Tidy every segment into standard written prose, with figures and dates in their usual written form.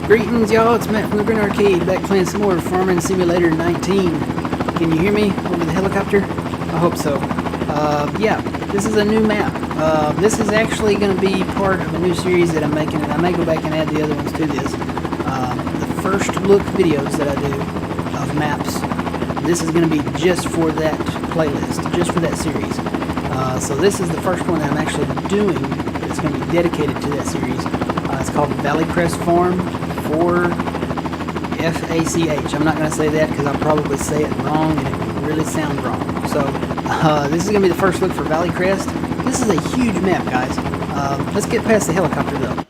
Greetings, y'all. It's Matt from the Green Arcade, back playing some more Farming Simulator 19. Can you hear me over the helicopter? I hope so. Yeah, this is a new map. This is actually going to be part of a new series that I'm making, and I may go back and add the other ones to this. The first look videos that I do of maps, this is going to be just for that playlist, just for that series. So this is the first one that I'm actually doing that's going to be dedicated to that series. It's called Valley Crest Farm for FACH. I'm not going to say that because I'll probably say it wrong and it will really sound wrong. So this is going to be the first look for Valley Crest. This is a huge map, guys. Let's get past the helicopter though.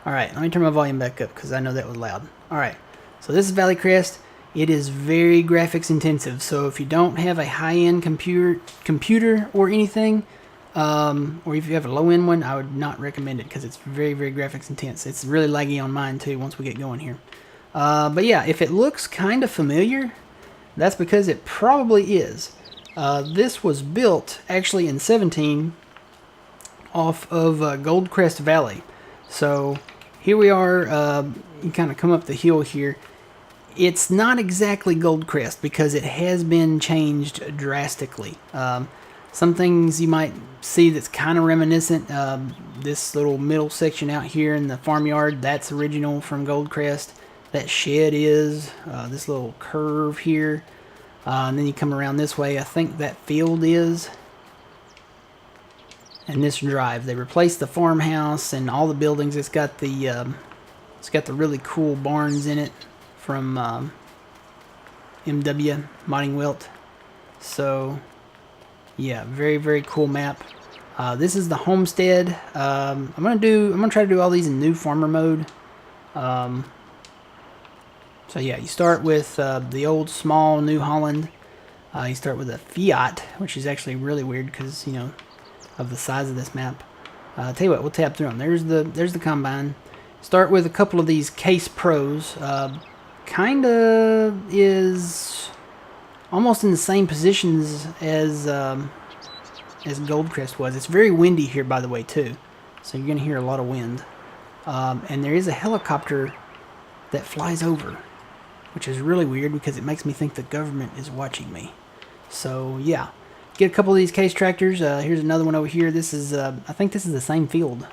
Alright, let me turn my volume back up because I know that was loud. Alright, so this is Valley Crest. It is very graphics intensive, so if you don't have a high-end computer or anything, or if you have a low-end one, I would not recommend it because it's very, very graphics intense. It's really laggy on mine too once we get going here. But yeah, if it looks kind of familiar, that's because it probably is. This was built actually in 17 off of Gold Crest Valley. So here we are. You kind of come up the hill here. It's not exactly Gold Crest because it has been changed drastically. Some things you might see that's kind of reminiscent. This little middle section out here in the farmyard, that's original from Gold Crest. That shed is. This little curve here. And then you come around this way. I think that field is. And this drive. They replaced the farmhouse and all the buildings. It's got the really cool barns in it from MW Modding Wilt. So yeah, very, very cool map. This is the homestead. I'm gonna try to do all these in new farmer mode. So yeah, you start with the old small New Holland. You start with a Fiat, which is actually really weird because, you know, of the size of this map. Tell you what, we'll tab through them. There's the combine. Start with a couple of these Case Pros. Kinda is almost in the same positions as Gold Crest was. It's very windy here, by the way, too. So you're going to hear a lot of wind. And there is a helicopter that flies over, which is really weird because it makes me think the government is watching me. So yeah, get a couple of these Case tractors. Here's another one over here. This is I think this is the same field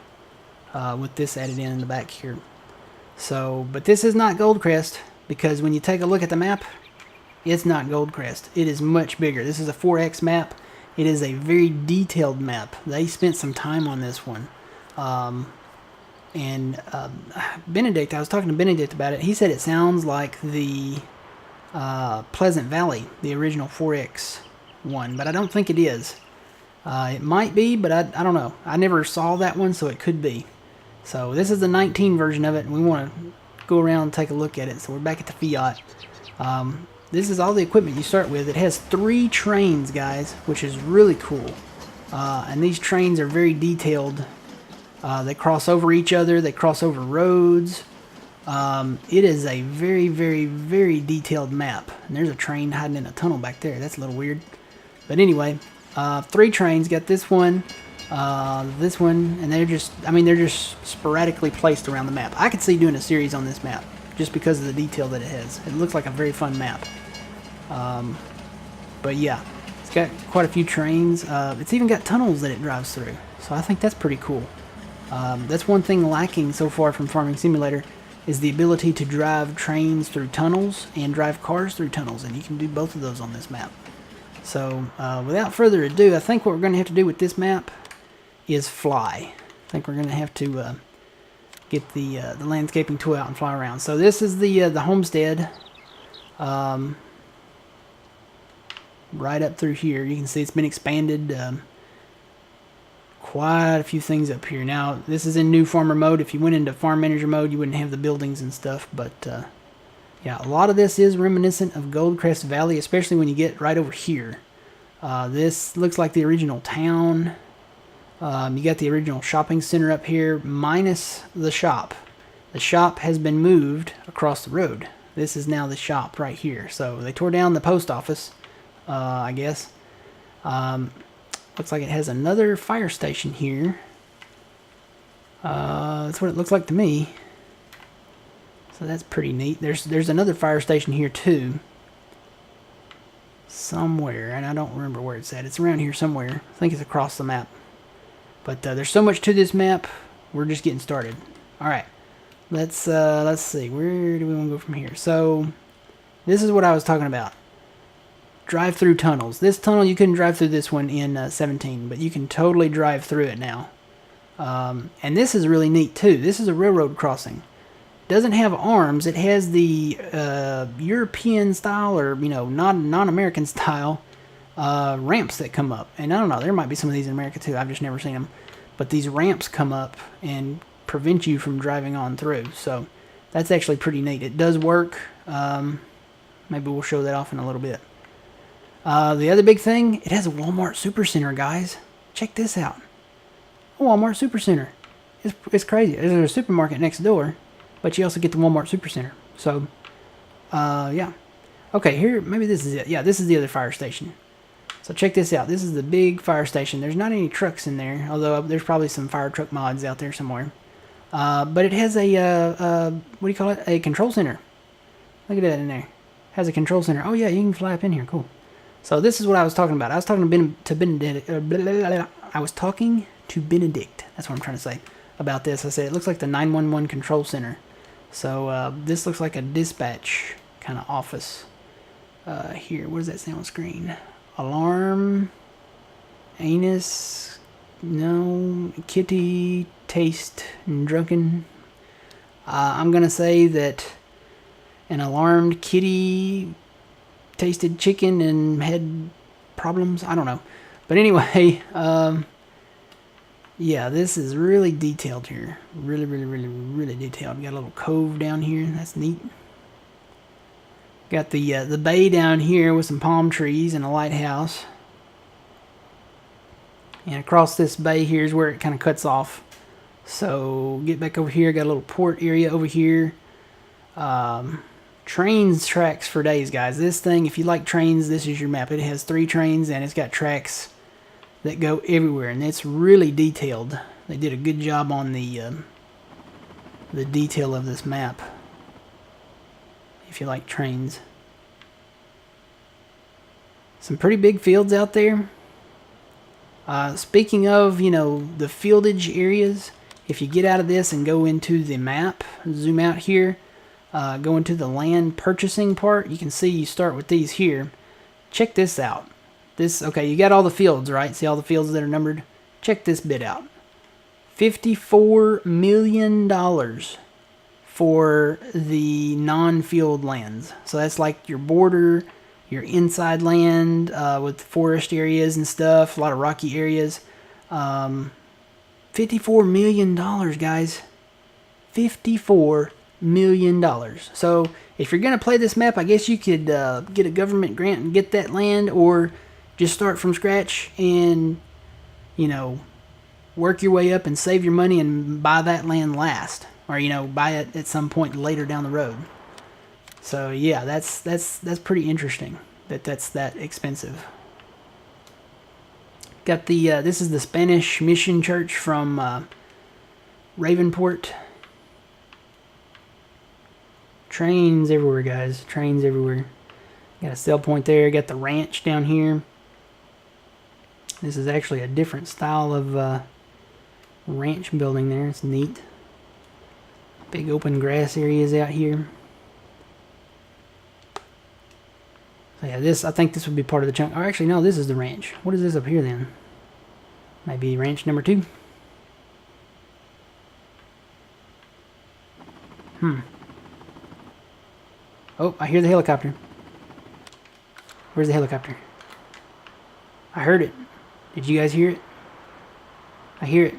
with this added in the back here. So, but this is not Gold Crest because when you take a look at the map, it's not Gold Crest. It is much bigger. This is a 4X map. It is a very detailed map. They spent some time on this one. Benedict, I was talking to Benedict about it. He said it sounds like the Pleasant Valley, the original 4X one, but I don't think it is. It might be, but I don't know. I never saw that one, so it could be. So this is the 19 version of it, and we want to go around and take a look at it. So we're back at the Fiat. This is all the equipment you start with. It has 3 trains, guys, which is really cool. And these trains are very detailed. They cross over each other. They cross over roads. It is a very, very, very detailed map. And there's a train hiding in a tunnel back there. That's a little weird. But anyway, 3 trains. Got this one, and they're just sporadically placed around the map. I could see doing a series on this map just because of the detail that it has. It looks like a very fun map. But yeah, it's got quite a few trains. It's even got tunnels that it drives through. So I think that's pretty cool. That's one thing lacking so far from Farming Simulator is the ability to drive trains through tunnels and drive cars through tunnels, and you can do both of those on this map. So without further ado, I think what we're going to have to do with this map is fly. I think we're going to have to get the landscaping tool out and fly around. So this is the homestead. Right up through here, you can see it's been expanded. Quite a few things up here. Now, this is in new farmer mode. If you went into farm manager mode, you wouldn't have the buildings and stuff. But yeah, a lot of this is reminiscent of Gold Crest Valley, especially when you get right over here. This looks like the original town. You got the original shopping center up here, minus the shop. The shop has been moved across the road. This is now the shop right here. So they tore down the post office, I guess. Looks like it has another fire station here. That's what it looks like to me. So that's pretty neat. There's another fire station here too. Somewhere, and I don't remember where it's at. It's around here somewhere. I think it's across the map. But there's so much to this map. We're just getting started. All right, let's see. Where do we want to go from here? So this is what I was talking about. Drive-through tunnels. This tunnel, you couldn't drive through this one in 17, but you can totally drive through it now. And this is really neat too. This is a railroad crossing. Doesn't have arms. It has the European style, or non-American style ramps that come up. And I don't know, there might be some of these in America too. I've just never seen them. But these ramps come up and prevent you from driving on through. So that's actually pretty neat. It does work. Maybe we'll show that off in a little bit. The other big thing, it has a Walmart Supercenter, guys. Check this out. A Walmart Supercenter. It's crazy. There's a supermarket next door, but you also get the Walmart Supercenter. So, yeah. Okay, here, maybe this is it. Yeah, this is the other fire station. So check this out. This is the big fire station. There's not any trucks in there, although there's probably some fire truck mods out there somewhere. But it has a, what do you call it? A control center. Look at that in there. Has a control center. Oh yeah, you can fly up in here. Cool. So this is what I was talking about. I was talking to Benedict. I was talking to Benedict. That's what I'm trying to say about this. I said it looks like the 911 control center. So this looks like a dispatch kind of office. Here, what does that say on screen? Alarm, anus, no, kitty, taste, and drunken. I'm gonna say that an alarmed kitty tasted chicken and had problems. I don't know, but anyway, yeah, this is really detailed here. Really detailed. Got a little cove down here. That's neat. Got the bay down here with some palm trees and a lighthouse. And across this bay here is where it kind of cuts off. So get back over here. Got a little port area over here. Trains tracks for days, guys. This thing, if you like trains, this is your map. It has 3 trains and it's got tracks that go everywhere, and it's really detailed. They did a good job on the detail of this map. If you like trains. Some pretty big fields out there. Speaking of, the fieldage areas, if you get out of this and go into the map, zoom out here, go into the land purchasing part, you can see you start with these here. Check this out. Okay, you got all the fields, right? See all the fields that are numbered? Check this bit out. $54 million for the non-field lands. So that's like your border, your inside land with forest areas and stuff, a lot of rocky areas. $54 million, guys. $54 million. So if you're going to play this map, I guess you could get a government grant and get that land, or just start from scratch and, work your way up and save your money and buy that land last. Or, buy it at some point later down the road. So, yeah, that's pretty interesting that's that expensive. Got the, this is the Spanish Mission Church from Ravenport. Trains everywhere, guys. Trains everywhere. Got a sell point there. Got the ranch down here. This is actually a different style of ranch building there. It's neat. Big open grass areas out here. So yeah, I think this would be part of the chunk. Or actually, no, this is the ranch. What is this up here then? Maybe ranch number 2. Oh, I hear the helicopter. Where's the helicopter? I heard it. Did you guys hear it? I hear it.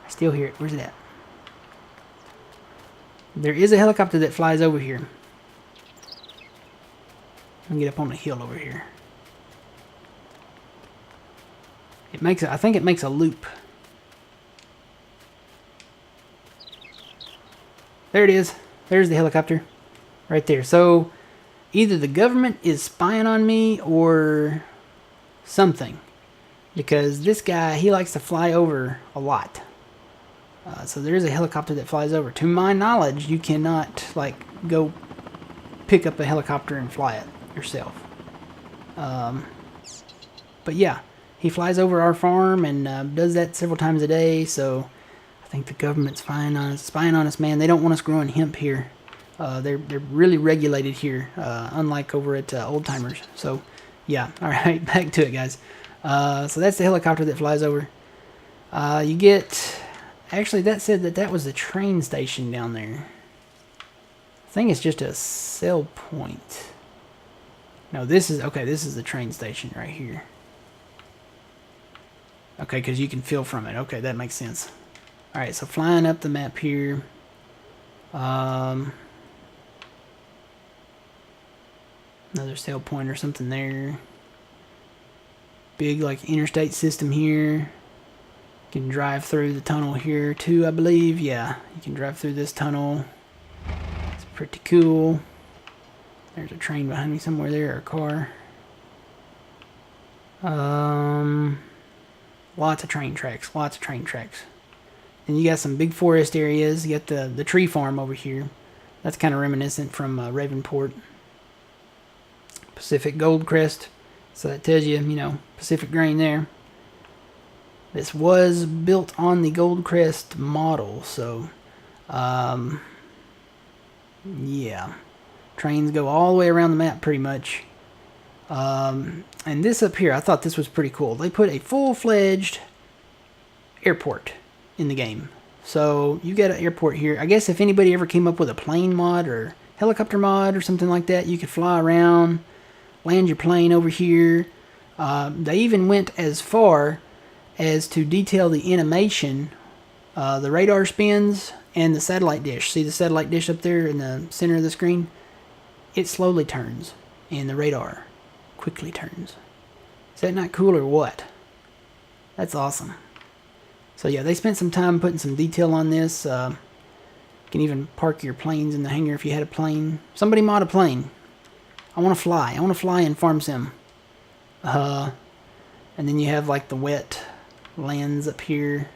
I still hear it. Where's it at? There is a helicopter that flies over here. Let me get up on the hill over here. I think it makes a loop. There it is. There's the helicopter. Right there. So either the government is spying on me or something. Because this guy, he likes to fly over a lot. So there is a helicopter that flies over. To my knowledge, you cannot like go pick up a helicopter and fly it yourself. But yeah, he flies over our farm and does that several times a day. So I think the government's spying on us, man. They don't want us growing hemp here. They're really regulated here, unlike over at Old Timers. So yeah, all right, back to it, guys. So that's the helicopter that flies over. You get, actually that said that was the train station down there. I think it's just a sell point. No, this is the train station right here. Okay, because you can feel from it. Okay, that makes sense. Alright, so flying up the map here. Another sell point or something there. Big like interstate system here. You can drive through the tunnel here too, I believe. Yeah, you can drive through this tunnel. It's pretty cool. There's a train behind me somewhere there, or a car. Lots of train tracks, And you got some big forest areas. You got the tree farm over here. That's kind of reminiscent from Ravenport. Pacific Gold Crest. So that tells you, Pacific grain there. This was built on the Gold Crest model, so yeah. Trains go all the way around the map pretty much. And this up here, I thought this was pretty cool. They put a full-fledged airport in the game. So you got an airport here. I guess if anybody ever came up with a plane mod or helicopter mod or something like that, you could fly around, land your plane over here. They even went as far as to detail the animation, the radar spins, and the satellite dish. See the satellite dish up there in the center of the screen? It slowly turns, and the radar quickly turns. Is that not cool or what? That's awesome. So yeah, they spent some time putting some detail on this. You can even park your planes in the hangar if you had a plane. Somebody mod a plane. I want to fly. I want to fly in Farm Sim. And then you have like the wet lands up here.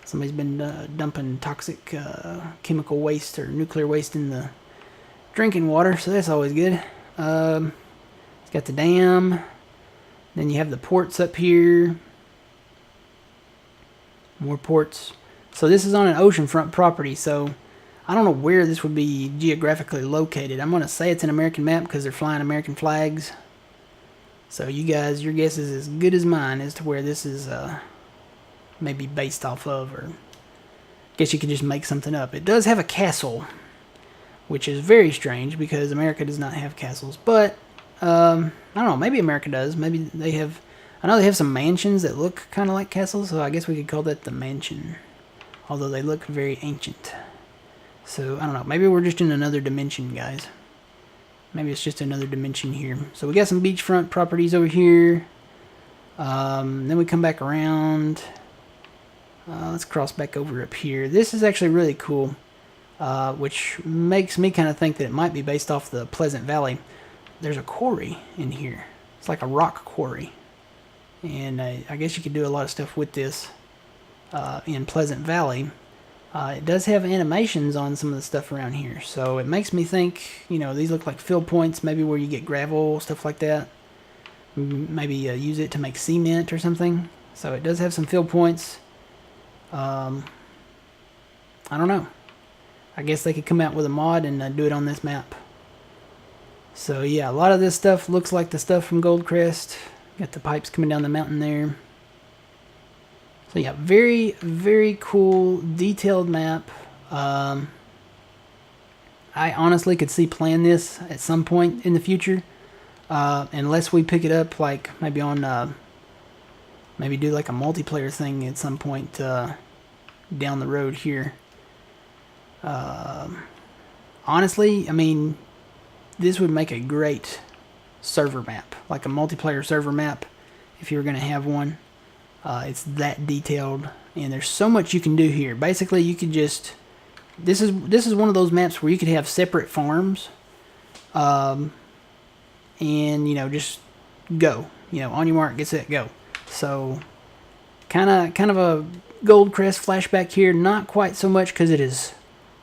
Somebody's been dumping toxic chemical waste or nuclear waste in the drinking water, so that's always good. It's got the dam. Then you have the ports up here. More ports. So this is on an oceanfront property, so I don't know where this would be geographically located. I'm going to say it's an American map because they're flying American flags. So you guys, your guess is as good as mine as to where this is maybe based off of, or I guess you could just make something up. It does have a castle, which is very strange because America does not have castles. But I don't know, maybe America does. Maybe they have, I know they have some mansions that look kind of like castles, so I guess we could call that the mansion. Although they look very ancient. So, I don't know, maybe we're just in another dimension, guys. Maybe it's just another dimension here. So we got some beachfront properties over here. Then we come back around. Let's cross back over up here. This is actually really cool, which makes me kind of think that it might be based off the Pleasant Valley. There's a quarry in here. It's like a rock quarry. And I guess you could do a lot of stuff with this in Pleasant Valley. It does have animations on some of the stuff around here. So it makes me think, these look like fill points, maybe where you get gravel, stuff like that. Maybe use it to make cement or something. So it does have some fill points. I don't know. I guess they could come out with a mod and do it on this map. So yeah, a lot of this stuff looks like the stuff from Gold Crest. Got the pipes coming down the mountain there. So yeah, very, very cool, detailed map. I honestly could see playing this at some point in the future. Unless we pick it up like maybe on, maybe do like a multiplayer thing at some point down the road here. Honestly, I mean, this would make a great server map, like a multiplayer server map if you were going to have one. It's that detailed, and there's so much you can do here. Basically, you could just, this is one of those maps where you could have separate farms, and just go, on your mark, get set, go. So kind of a Gold Crest flashback here. Not quite so much because it is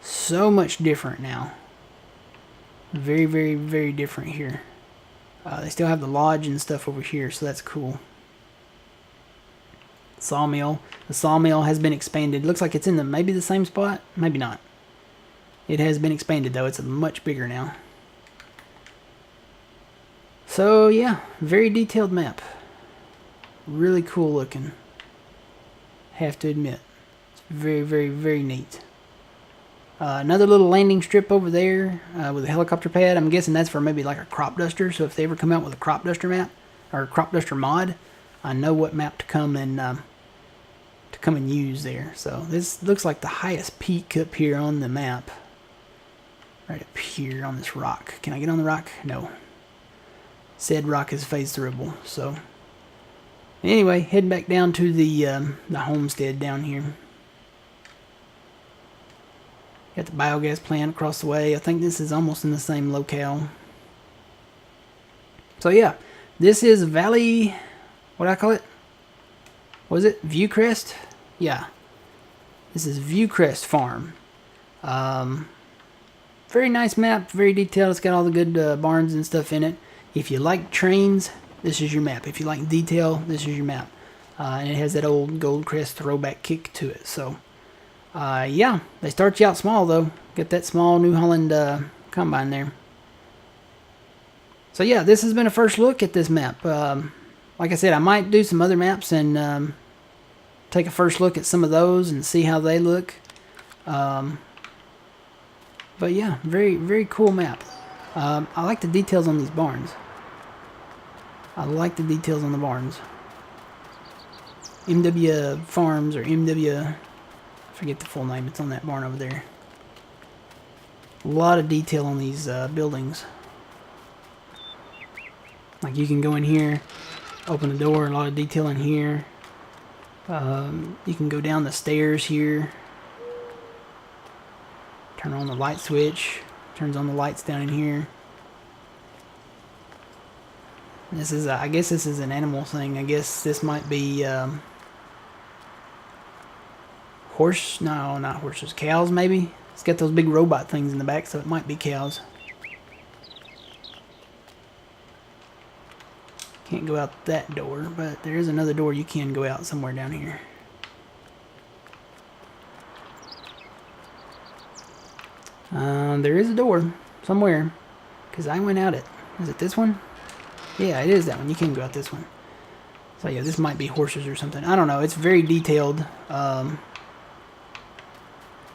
so much different now. Very, very, very different here. They still have the lodge and stuff over here, so that's cool. Sawmill. The sawmill has been expanded. Looks like it's in maybe the same spot. Maybe not. It has been expanded though. It's much bigger now. So yeah, very detailed map. Really cool looking. Have to admit. It's very, very, very neat. Another little landing strip over there with a helicopter pad. I'm guessing that's for maybe like a crop duster. So if they ever come out with a crop duster map or a crop duster mod, I know what map to come and use there. So this looks like the highest peak up here on the map. Right up here on this rock. Can I get on the rock? No. Said rock is phase throughable. So anyway, heading back down to the homestead down here. Got the biogas plant across the way. I think this is almost in the same locale. So yeah, this is Valley, what do I call it? What is it? Viewcrest? Yeah. This is Viewcrest Farm. Very nice map, very detailed. It's got all the good barns and stuff in it. If you like trains, this is your map. If you like detail, this is your map. And it has that old Gold Crest throwback kick to it. So yeah, they start you out small though. Get that small New Holland combine there. So yeah, this has been a first look at this map. Like I said, I might do some other maps and take a first look at some of those and see how they look. But yeah, very, very cool map. I like the details on these barns. I like the details on the barns. MW Farms or MW... forget the full name. It's on that barn over there. A lot of detail on these buildings. Like you can go in here, open the door, a lot of detail in here. You can go down the stairs here. Turn on the light switch. Turns on the lights down in here. This is, I guess this is an animal thing. I guess this might be horse. No, not horses. Cows, maybe. It's got those big robot things in the back, so it might be cows. Can't go out that door, but there is another door you can go out somewhere down here. There is a door somewhere, because I went out it. Is it this one? Yeah, it is that one. You can go out this one. So yeah, this might be horses or something. I don't know. It's very detailed.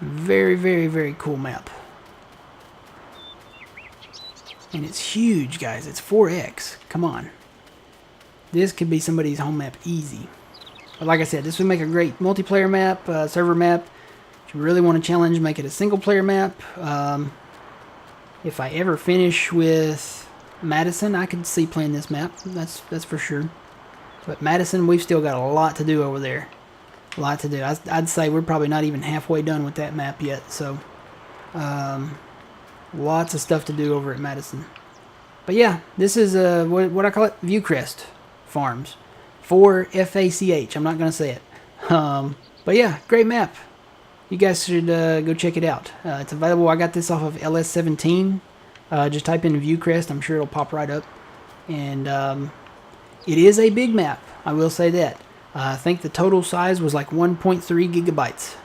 Very, very, very cool map. And it's huge, guys. It's 4x. Come on. This could be somebody's home map easy. But like I said, this would make a great multiplayer map, server map. If you really want to challenge, make it a single player map. If I ever finish with Madison, I could see playing this map. That's for sure. But Madison, we've still got a lot to do over there. A lot to do. I'd say we're probably not even halfway done with that map yet. So, lots of stuff to do over at Madison. But yeah, this is what I call it, Viewcrest Farms. For FACH. I'm not going to say it. But yeah, great map. You guys should go check it out. It's available. I got this off of LS17. Just type in Viewcrest. I'm sure it'll pop right up. And it is a big map. I will say that. I think the total size was like 1.3 gigabytes.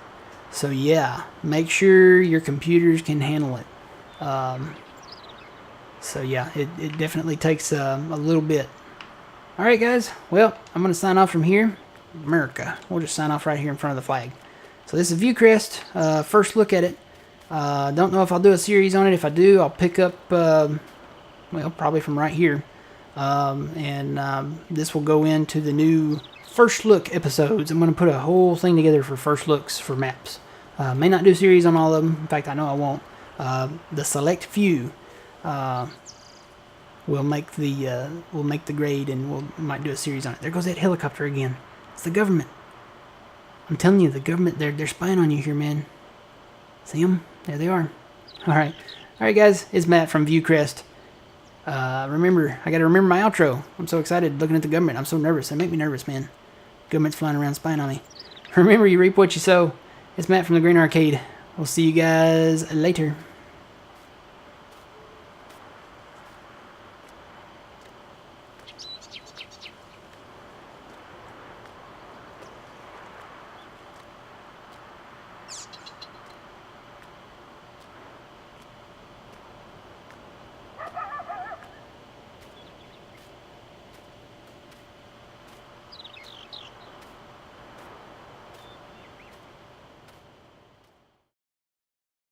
So yeah, make sure your computers can handle it. So yeah, it definitely takes a little bit. Alright guys, well, I'm going to sign off from here. America. We'll just sign off right here in front of the flag. So this is Viewcrest, first look at it. Don't know if I'll do a series on it. If I do, I'll pick up, well, probably from right here. This will go into the new first look episodes. I'm going to put a whole thing together for first looks for maps. May not do a series on all of them. In fact, I know I won't. The select few we'll make the grade, and we might do a series on it. There goes that helicopter again. It's the government. I'm telling you, the government, they're spying on you here, man. See them? There they are. Alright. Alright, guys. It's Matt from Viewcrest. Remember, I gotta remember my outro. I'm so excited looking at the government. I'm so nervous. They make me nervous, man. Government's flying around spying on me. Remember, you reap what you sow. It's Matt from the Green Arcade. We'll see you guys later.